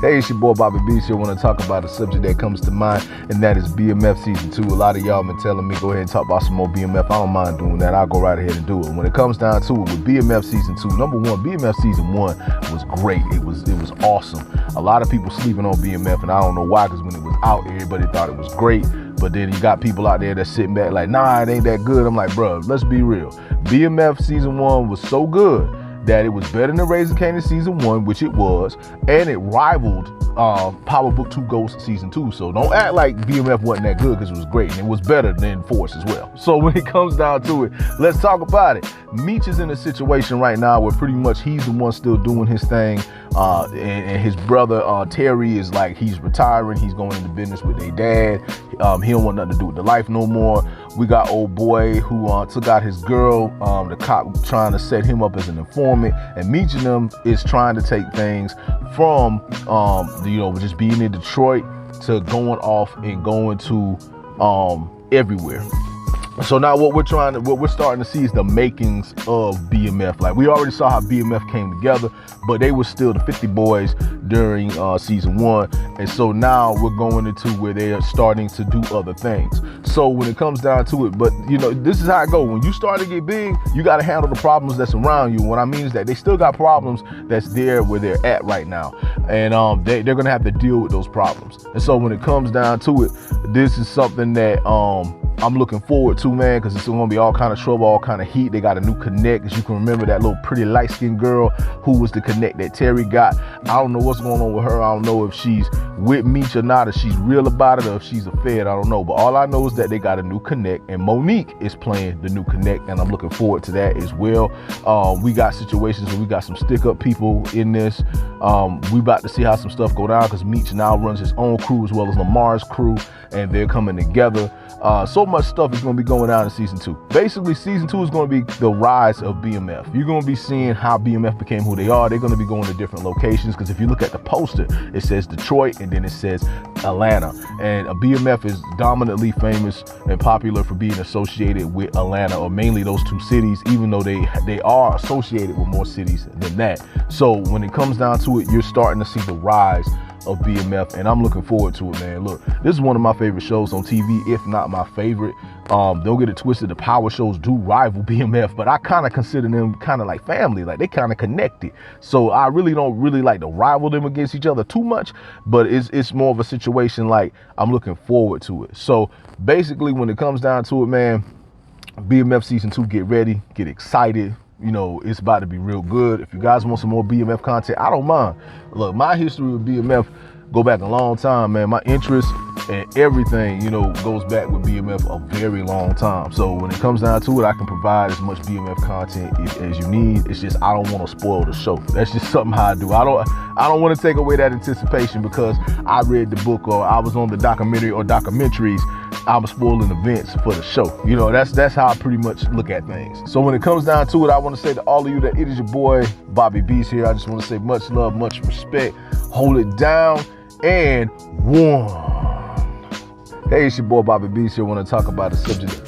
Hey, it's your boy Bobby Beast here. I want to talk about a subject that comes to mind, and that is BMF Season 2. A lot of y'all been telling me go ahead and talk about some more BMF. I don't mind doing that. I'll go right ahead and do it. When it comes down to it, with BMF Season 2, number one, BMF Season 1 was great. It was awesome. A lot of people sleeping on BMF, and I don't know why, because when it was out, everybody thought it was great. But then you got people out there that's sitting back like, nah, it ain't that good. I'm like, bro, let's be real. BMF Season 1 was so good that it was better than Raising Kanan Season 1, which it was, and it rivaled Power Book 2 Ghost Season 2. So don't act like BMF wasn't that good, because it was great, and it was better than Force as well. So when it comes down to it, let's talk about it. Meech is in a situation right now where pretty much he's the one still doing his thing, and his brother Terry is like, he's retiring, he's going into business with their dad. He don't want nothing to do with the life no more. We got old boy who took out his girl, the cop trying to set him up as an informant, and Meech and them is trying to take things from just being in Detroit to going off and going to everywhere. So now what we're starting to see is the makings of BMF. Like, we already saw how BMF came together, but they were still the 50 boys during Season 1. And so now we're going into where they are starting to do other things. So when it comes down to it, but this is how it goes. When you start to get big, you got to handle the problems that's around you. What I mean is that they still got problems that's there where they're at right now. And they're going to have to deal with those problems. And so when it comes down to it, this is something that I'm looking forward to, man, because it's going to be all kind of trouble, all kind of heat. They got a new connect. As you can remember, that little pretty light-skinned girl who was the connect that Terry got. I don't know what's going on with her. I don't know if she's with Meech or not, if she's real about it, or if she's a fed. I don't know. But all I know is that they got a new connect, and Monique is playing the new connect, and I'm looking forward to that as well. We got situations where we got some stick-up people in this. We about to see how some stuff go down, because Meech now runs his own crew as well as Lamar's crew, and they're coming together. So much stuff is going to be going down in Season 2. Basically, Season 2 is going to be the rise of BMF. You're going to be seeing how BMF became who they are. They're going to be going to different locations, because if you look at the poster, it says Detroit and then it says Atlanta. And BMF is dominantly famous and popular for being associated with Atlanta, or mainly those two cities, even though they are associated with more cities than that. So when it comes down to it, you're starting to see the rise of BMF, and I'm looking forward to it, man. Look, this is one of my favorite shows on TV, if not my favorite. Don't get it twisted, the power shows do rival BMF, but I kind of consider them kind of like family, like they kind of connected. So I really don't like to rival them against each other too much, but it's more of a situation like I'm looking forward to it. So basically, when it comes down to it, man, BMF Season 2, get ready, get excited. It's about to be real good. If you guys want some more BMF content, I don't mind. Look, my history with BMF go back a long time, man. My interest and everything, goes back with BMF a very long time. So when it comes down to it, I can provide as much BMF content as you need. It's just I don't want to spoil the show. That's just something how I do. I don't want to take away that anticipation because I read the book or I was on the documentary or documentaries. I'm spoiling events for the show. That's how I pretty much look at things. So when it comes down to it, I want to say to all of you that it is your boy Bobby Beast here. I just want to say much love, much respect. Hold it down, and one. Hey, it's your boy Bobby Beast here. I want to talk about a subject